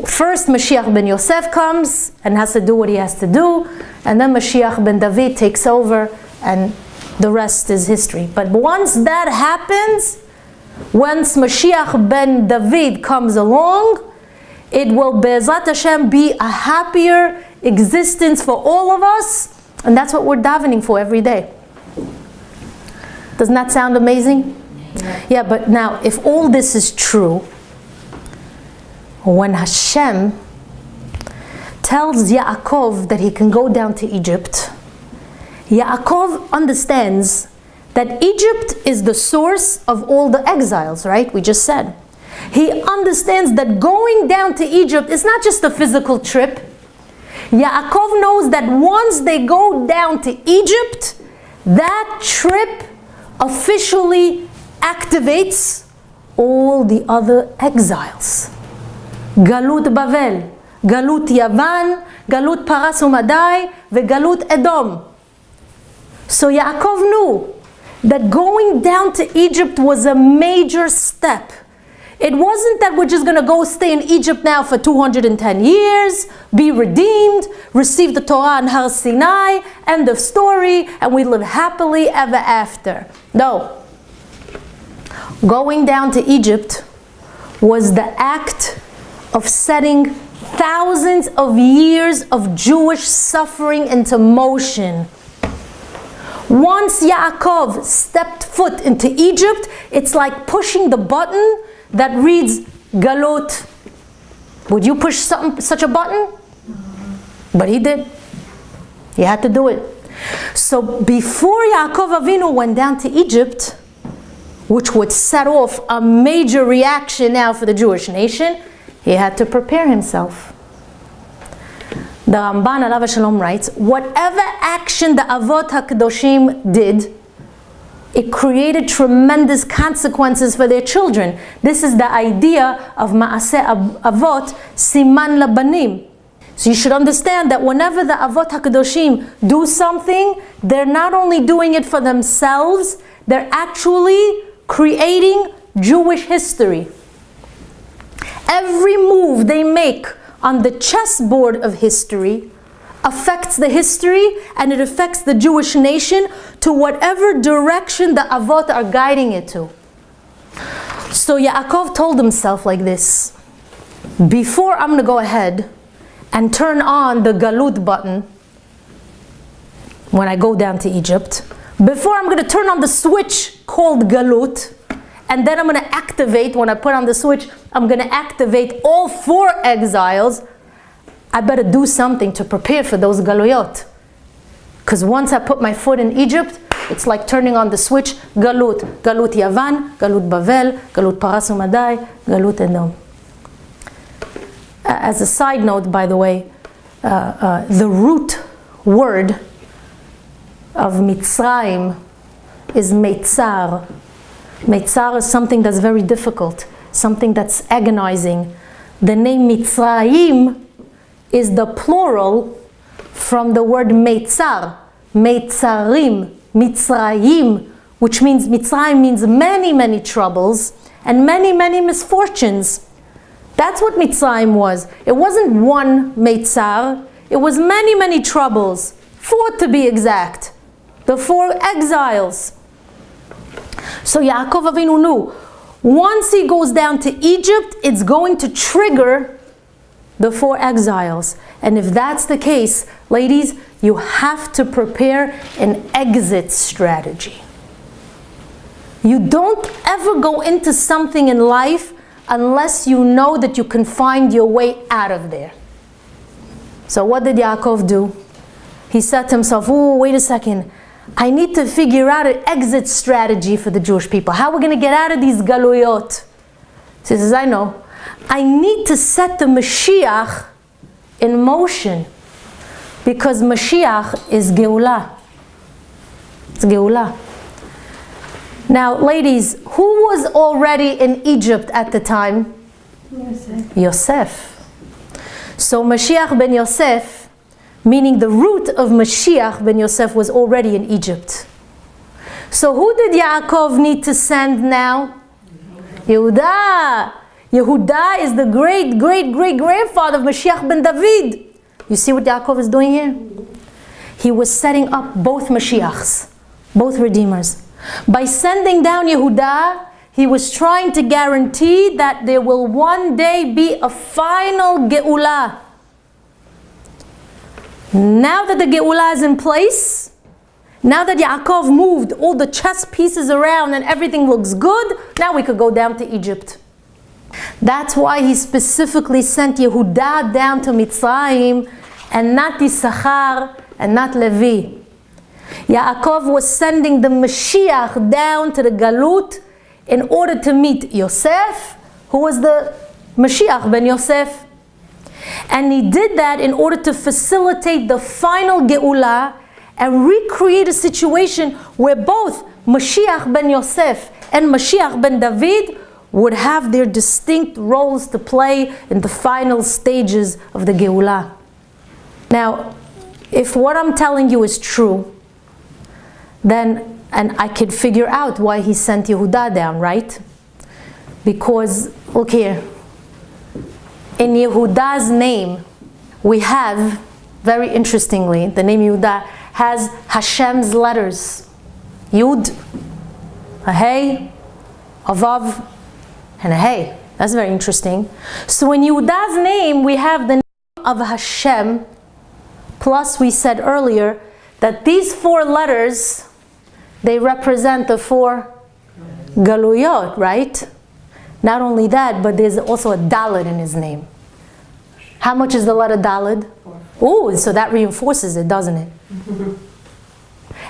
Speaker 1: First, Mashiach ben Yosef comes and has to do what he has to do, and then Mashiach ben David takes over, and the rest is history. But once that happens, once Mashiach ben David comes along, it will Be'ezrat Hashem be a happier existence for all of us, and that's what we're davening for every day. Doesn't that sound amazing? Yeah, but now if all this is true, when Hashem tells Yaakov that he can go down to Egypt, Yaakov understands that Egypt is the source of all the exiles, right? We just said. He understands that going down to Egypt is not just a physical trip. Yaakov knows that once they go down to Egypt, that trip officially activates all the other exiles. Galut Bavel, Galut Yavan, Galut Paras Umadai, Galut Edom. So Yaakov knew that going down to Egypt was a major step. It wasn't that we're just going to go stay in Egypt now for 210 years, be redeemed, receive the Torah on Har Sinai, end of story, and we live happily ever after. No. Going down to Egypt was the act of setting thousands of years of Jewish suffering into motion. Once Yaakov stepped foot into Egypt, it's like pushing the button that reads Galut. Would you push such a button? But he did. He had to do it. So before Yaakov Avinu went down to Egypt, which would set off a major reaction now for the Jewish nation, he had to prepare himself. The Ramban Alav Shalom writes, whatever action the Avot HaKadoshim did, it created tremendous consequences for their children. This is the idea of Ma'aseh Avot, Siman Labanim. So you should understand that whenever the Avot HaKadoshim do something, they're not only doing it for themselves, they're actually creating Jewish history. Every move they make on the chessboard of history affects the history and it affects the Jewish nation to whatever direction the Avot are guiding it to. So Yaakov told himself like this: before I'm going to go ahead and turn on the Galut button when I go down to Egypt, before I'm going to turn on the switch called Galut, and then I'm going to activate, when I put on the switch, I'm going to activate all 4 exiles, I better do something to prepare for those Galuyot. Because once I put my foot in Egypt, it's like turning on the switch, Galut. Galut Yavan, Galut Bavel, Galut Paras Umadai, Galut Edom. As a side note, by the way, the root word of Mitzrayim is Meitzar. Meitzar is something that's very difficult, something that's agonizing. The name Mitzrayim is the plural from the word Meitzar, Meitzarim, Mitzrayim, which means Mitzrayim means many, many troubles and many, many misfortunes. That's what Mitzrayim was. It wasn't one Meitzar, it was many, many troubles. 4 to be exact. The 4 exiles. So Yaakov Avinu knew, once he goes down to Egypt, it's going to trigger the 4 exiles. And if that's the case, ladies, you have to prepare an exit strategy. You don't ever go into something in life unless you know that you can find your way out of there. So what did Yaakov do? He said to himself, oh, wait a second. I need to figure out an exit strategy for the Jewish people. How we're going to get out of these galuyot? He says, I know. I need to set the Mashiach in motion. Because Mashiach is Geulah. It's Geulah. Now, ladies, who was already in Egypt at the time? Yosef. So Mashiach ben Yosef, meaning the root of Mashiach ben Yosef, was already in Egypt. So who did Yaakov need to send now? Yehuda. Yehuda is the great, great, great grandfather of Mashiach ben David. You see what Yaakov is doing here? He was setting up both Mashiachs, both Redeemers. By sending down Yehuda, he was trying to guarantee that there will one day be a final Geulah. Now that the Geulah is in place, now that Yaakov moved all the chess pieces around and everything looks good, now we could go down to Egypt. That's why he specifically sent Yehuda down to Mitzrayim and not Issachar and not Levi. Yaakov was sending the Mashiach down to the Galut in order to meet Yosef, who was the Mashiach ben Yosef. And he did that in order to facilitate the final Geulah and recreate a situation where both Mashiach ben Yosef and Mashiach ben David would have their distinct roles to play in the final stages of the Geulah. Now, if what I'm telling you is true, then, and I could figure out why he sent Yehuda down, right? Because, look here, in Yehuda's name, we have, very interestingly, the name Yehuda has Hashem's letters. Yud, a Hey, a Vav, and a Hey. That's very interesting. So in Yehuda's name, we have the name of Hashem, plus we said earlier that these 4 letters, they represent the 4 Galuyot, right? Not only that, but there's also a Daled in his name. How much is the letter Daled? 4. Ooh, so that reinforces it, doesn't it?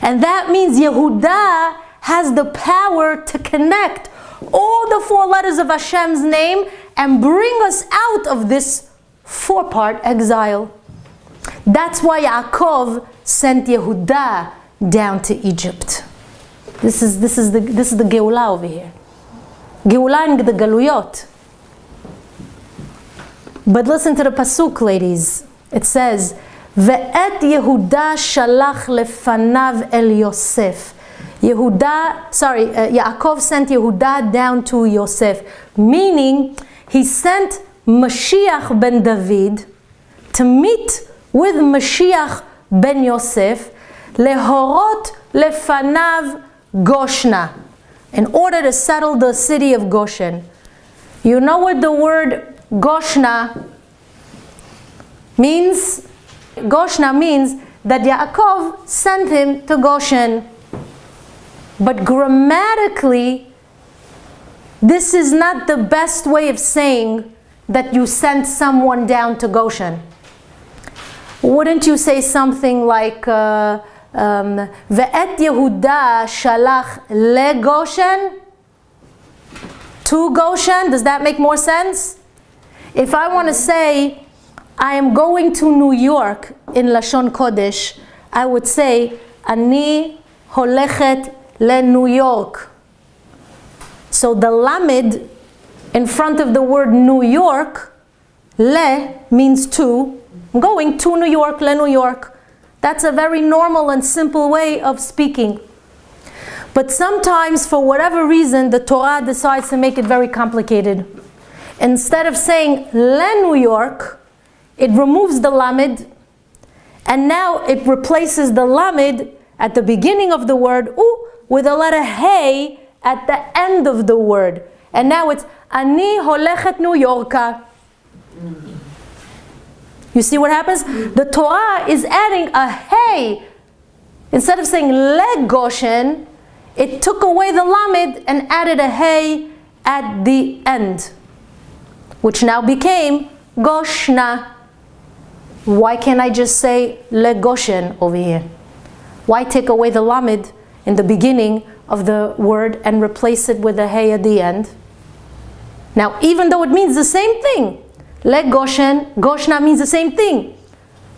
Speaker 1: And that means Yehuda has the power to connect all the 4 letters of Hashem's name and bring us out of this 4-part exile. That's why Yaakov sent Yehuda down to Egypt. This is the Geulah over here. Geulah in the Galuyot. But listen to the pasuk, ladies. It says, "Ve'et Yehuda shalach lefanav el Yosef." Yaakov sent Yehuda down to Yosef, meaning he sent Mashiach ben David to meet with Mashiach ben Yosef, lehorot lefanav Goshna, in order to settle the city of Goshen. You know what the word Goshna means? Goshna means that Yaakov sent him to Goshen. But grammatically, this is not the best way of saying that you sent someone down to Goshen. Wouldn't you say something like Ve'et Yehuda shalach le Goshen? To Goshen? Does that make more sense? If I want to say I am going to New York in Lashon Kodesh, I would say Ani holechet le New York. So the lamed in front of the word New York, le means to. I'm going to New York, le New York. That's a very normal and simple way of speaking. But sometimes, for whatever reason, the Torah decides to make it very complicated. Instead of saying le New York, it removes the lamed, and now it replaces the lamed at the beginning of the word with a letter hey at the end of the word. And now it's Ani holechet New Yorka. You see what happens? The Torah is adding a hey. Instead of saying le Goshen, it took away the lamed and added a hey at the end, which now became Goshna. Why can't I just say le Goshen over here? Why take away the lamed in the beginning of the word and replace it with a hey at the end? Now, even though it means the same thing, le Goshen, Goshna means the same thing,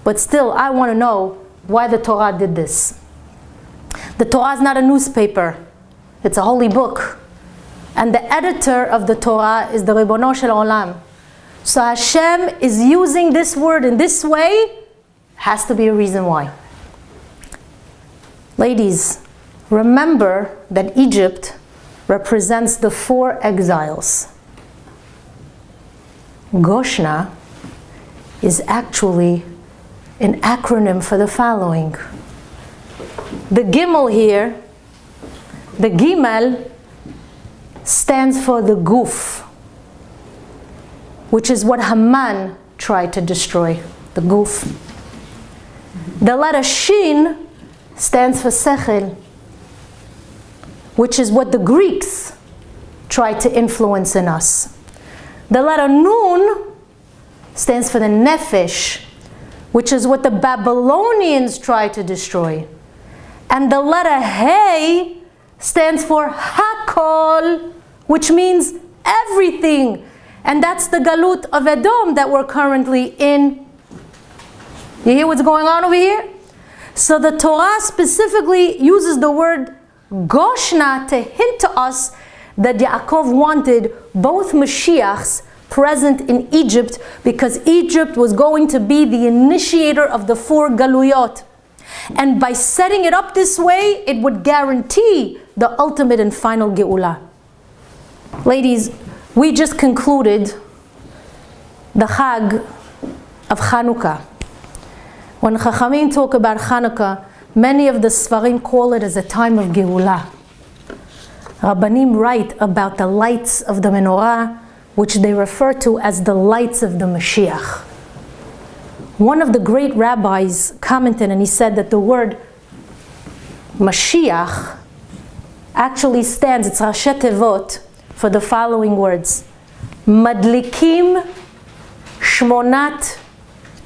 Speaker 1: but still I want to know why the Torah did this. The Torah is not a newspaper, it's a holy book. And the editor of the Torah is the Ribono Shel Olam. So Hashem is using this word in this way, has to be a reason why. Ladies, remember that Egypt represents the 4 exiles. Goshna is actually an acronym for the following. The Gimel here, the Gimel, stands for the Guf, which is what Haman tried to destroy, the Guf. The letter Shin stands for Sechel, which is what the Greeks tried to influence in us. The letter Nun stands for the Nefesh, which is what the Babylonians tried to destroy. And the letter Hey stands for Hakol, which means everything. And that's the Galut of Edom that we're currently in. You hear what's going on over here? So the Torah specifically uses the word Goshna to hint to us that Yaakov wanted both Mashiachs present in Egypt, because Egypt was going to be the initiator of the 4 Galuyot. And by setting it up this way, it would guarantee the ultimate and final Geula. Ladies, we just concluded the Chag of Chanukah. When Chachamim talk about Chanukah, many of the Sfarim call it as a time of Geula. Rabbanim write about the lights of the menorah, which they refer to as the lights of the Mashiach. One of the great rabbis commented and he said that the word Mashiach actually stands, it's Rashi Tevot, for the following words: Madlikim Shmonat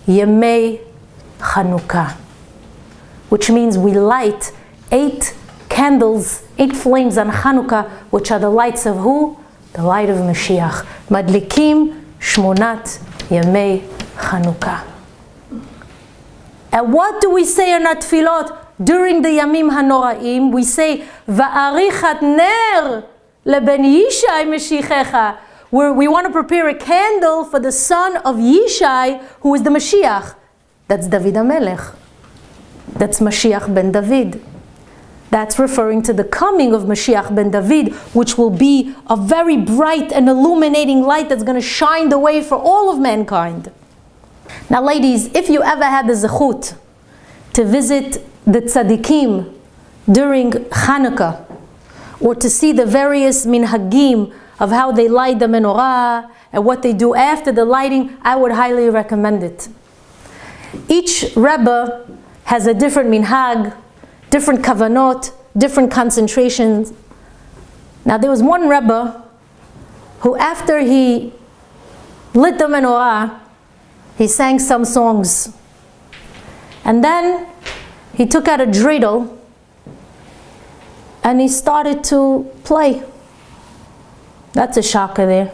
Speaker 1: Yemei Chanukah, which means we light 8 candles, 8 flames on Chanukah, which are the lights of who? The light of Mashiach. Madlikim Shmonat Yemei Chanukah. And what do we say in our tefillot during the Yamim HaNoraim? We say Va'arichat ner leben Yishai Mashiachecha, where we want to prepare a candle for the son of Yishai, who is the Mashiach. That's David HaMelech. That's Mashiach ben David. That's referring to the coming of Mashiach ben David, which will be a very bright and illuminating light that's going to shine the way for all of mankind. Now ladies, if you ever had the zechut to visit the tzaddikim during Hanukkah, or to see the various minhagim of how they light the menorah and what they do after the lighting, I would highly recommend it. Each Rebbe has a different minhag, different kavanot, different concentrations. Now there was one Rebbe who, after he lit the menorah, he sang some songs. And then he took out a dreidel and he started to play. That's a shocker there.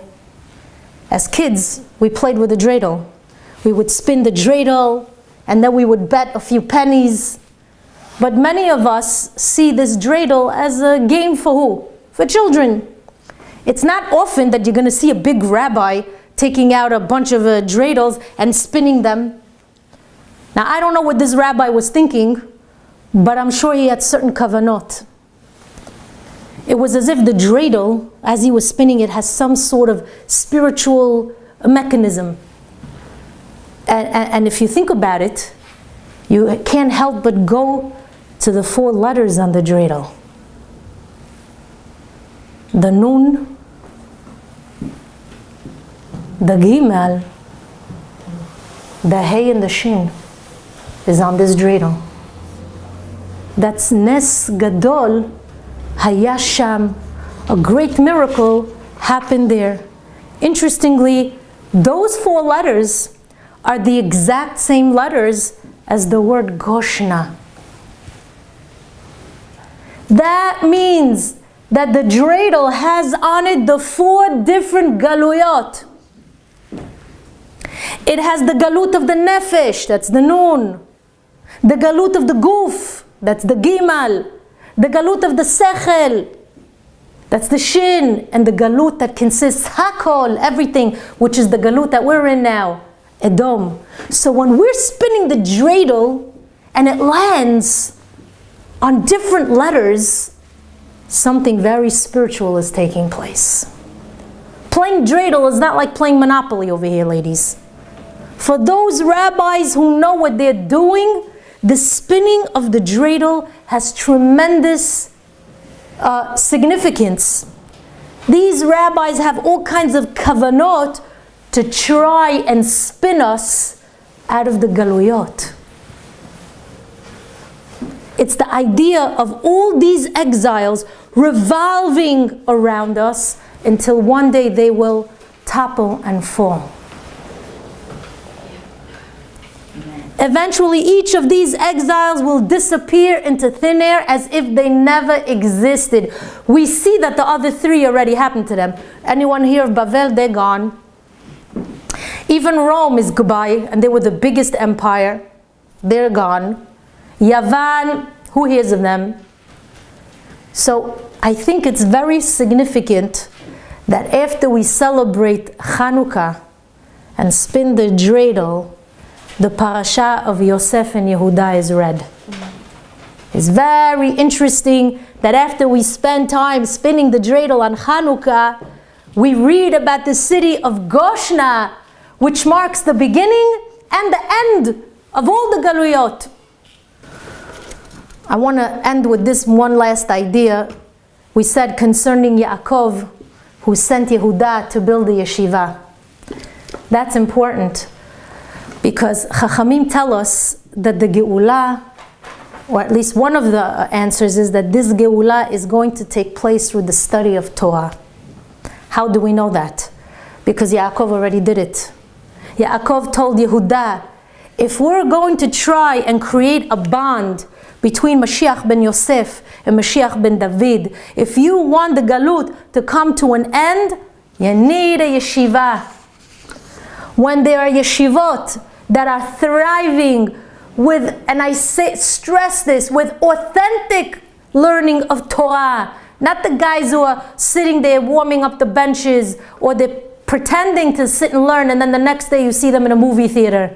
Speaker 1: As kids, we played with a dreidel. We would spin the dreidel and then we would bet a few pennies. But many of us see this dreidel as a game for who? For children. It's not often that you're going to see a big rabbi taking out a bunch of dreidels and spinning them. Now, I don't know what this rabbi was thinking, but I'm sure he had certain kavanot. It was as if the dreidel, as he was spinning it, has some sort of spiritual mechanism. And if you think about it, you can't help but go to the 4 letters on the dreidel. The nun, the gimel, the hey and the shin is on this dreidel. That's nes gadol hayasham. A great miracle happened there. Interestingly, those 4 letters are the exact same letters as the word Goshna. That means that the dreidel has on it the 4 different galuyot. It has the galut of the nefesh, that's the nun. The galut of the guf, that's the gimal. The galut of the sechel, that's the shin. And the galut that consists hakol, everything, which is the galut that we're in now, edom. So when we're spinning the dreidel and it lands on different letters, something very spiritual is taking place. Playing dreidel is not like playing Monopoly over here, ladies. For those rabbis who know what they're doing, the spinning of the dreidel has tremendous significance. These rabbis have all kinds of kavanot to try and spin us out of the galuyot. It's the idea of all these exiles revolving around us until one day they will topple and fall. Eventually, each of these exiles will disappear into thin air as if they never existed. We see that the other 3 already happened to them. Anyone hear of Bavel? They're gone. Even Rome is goodbye, and they were the biggest empire. They're gone. Yavan, who hears of them? So I think it's very significant that after we celebrate Hanukkah and spin the dreidel, the Parshat of Yosef and Yehuda is read. It's very interesting that after we spend time spinning the dreidel on Hanukkah, we read about the city of Goshna, which marks the beginning and the end of all the galuyot. I want to end with this one last idea. We said concerning Yaakov, who sent Yehuda to build the yeshiva. That's important, because Chachamim tell us that the Geula, or at least one of the answers is that this Geula is going to take place through the study of Torah. How do we know that? Because Yaakov already did it. Yaakov told Yehuda, if we're going to try and create a bond between Mashiach ben Yosef and Mashiach ben David, if you want the Galut to come to an end, you need a yeshiva. When there are yeshivot that are thriving with, and I stress this, with authentic learning of Torah, not the guys who are sitting there warming up the benches, or they're pretending to sit and learn and then the next day you see them in a movie theater.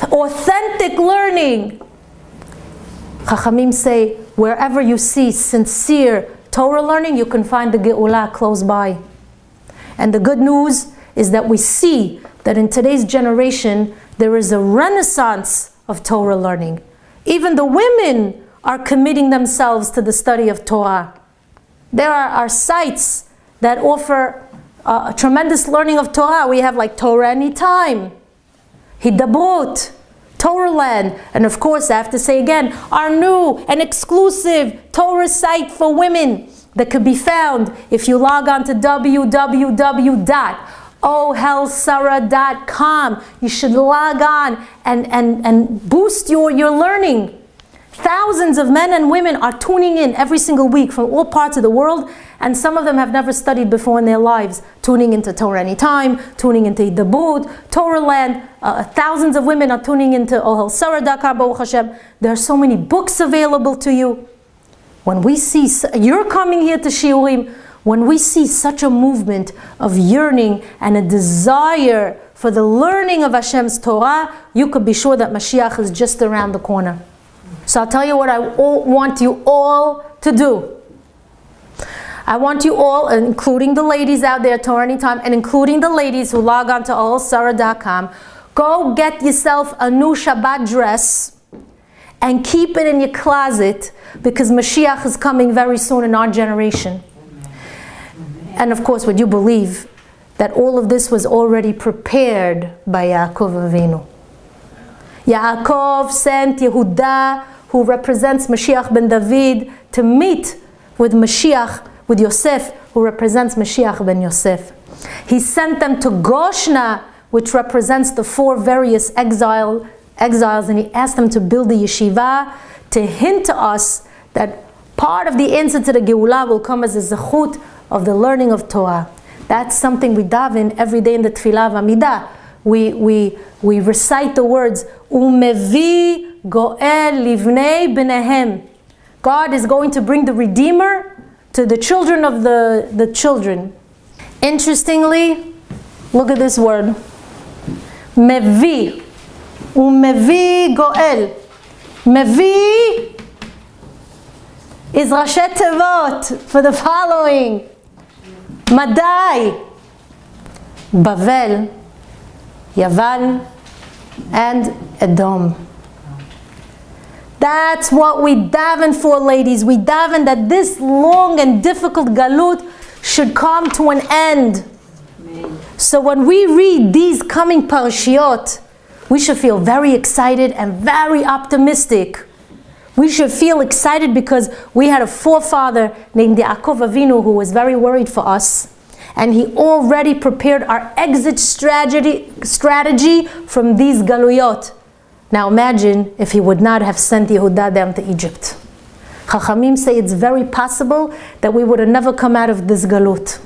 Speaker 1: Authentic learning. Chachamim say, wherever you see sincere Torah learning, you can find the Geula close by. And the good news is that we see that in today's generation, there is a renaissance of Torah learning. Even the women are committing themselves to the study of Torah. There are sites that offer a tremendous learning of Torah. We have like Torah Anytime, Hidabrut, Torah Land, and of course I have to say again, our new and exclusive Torah site for women that could be found if you log on to www.ohelsarah.com. You should log on and boost your learning. Thousands of men and women are tuning in every single week from all parts of the world, and some of them have never studied before in their lives, tuning into Torah Anytime, tuning into Hidabrut, Torah Land. Thousands of women are tuning into ohelsarah.com, Baruch Hashem. There are so many books available to you. When we see, you're coming here to Shiurim, when we see such a movement of yearning and a desire for the learning of Hashem's Torah, you could be sure that Mashiach is just around the corner. So I'll tell you what I want you all to do. I want you all, including the ladies out there, Torah Anytime, and including the ladies who log on to ohelsarah.com, go get yourself a new Shabbat dress and keep it in your closet, because Mashiach is coming very soon in our generation. And of course, would you believe that all of this was already prepared by Yaakov Avinu? Yaakov sent Yehuda, who represents Mashiach ben David, to meet with Mashiach, with Yosef, who represents Mashiach ben Yosef. He sent them to Goshna, which represents the 4 various exiles, and he asked them to build a yeshiva to hint to us that part of the answer to the Geulah will come as a zechut of the learning of Torah. That's something we daven every day in the Tfilah V'Amidah. We recite the words, Umevi Goel Livnei B'nehem. God is going to bring the Redeemer to the children of the children. Interestingly, look at this word. Mevi. Umevi Goel. Mevi is Rashi Tevot for the following. Madai, Bavel, Yavan, and Edom. That's what we daven for, ladies. We daven that this long and difficult galut should come to an end. Amen. So when we read these coming parshiot, we should feel very excited and very optimistic. We should feel excited because we had a forefather named Yaakov Avinu who was very worried for us. And he already prepared our exit strategy from these galuyot. Now imagine if he would not have sent Yehuda down to Egypt. Chachamim say it's very possible that we would have never come out of this galut.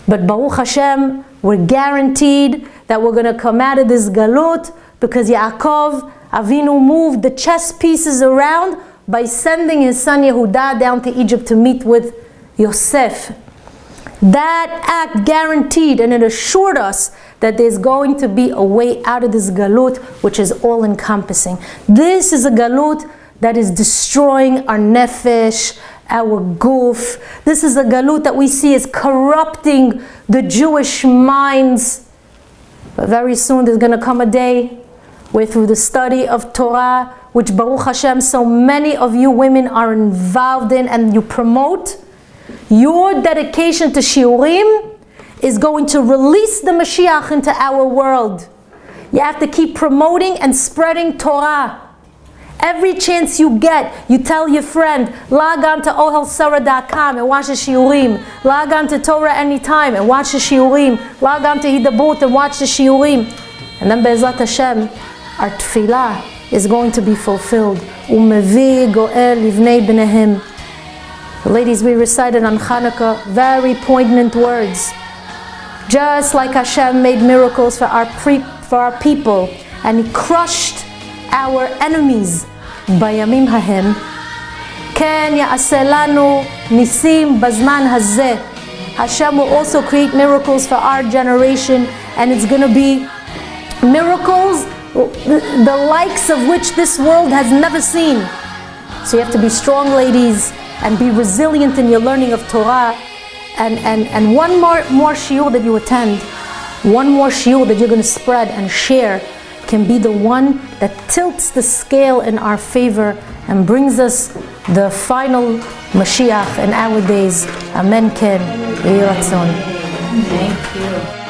Speaker 1: But Baruch Hashem, we're guaranteed that we're going to come out of this galut because Yaakov Avinu moved the chess pieces around by sending his son Yehuda down to Egypt to meet with Yosef. That act guaranteed, and it assured us that there's going to be a way out of this galut, which is all-encompassing. This is a galut that is destroying our nefesh, our guf. This is a galut that we see is corrupting the Jewish minds. But very soon there's going to come a day where through the study of Torah, which Baruch Hashem, so many of you women are involved in and you promote, your dedication to Shiurim is going to release the Mashiach into our world. You have to keep promoting and spreading Torah. Every chance you get, you tell your friend, log on to ohelsarah.com and watch the Shiurim. Log on to Torah Anytime and watch the Shiurim. Log on to Hidabrut and watch the Shiurim. And then Be'ezrat Hashem, our tefillah is going to be fulfilled. Umevi goel livnei b'nehem. Ladies, we recited on Hanukkah very poignant words. Just like Hashem made miracles for our people, and He crushed our enemies. Bayamim hahem, ken ya'aseh lanu nisim bazman hazeh. Hashem will also create miracles for our generation, and it's going to be miracles the likes of which this world has never seen. So you have to be strong, ladies, and be resilient in your learning of Torah. and one more shiur that you attend, one more shiur that you're going to spread and share, can be the one that tilts the scale in our favor and brings us the final Mashiach in our days. Amen. Ken. Yehi Ratzon.
Speaker 2: Thank you.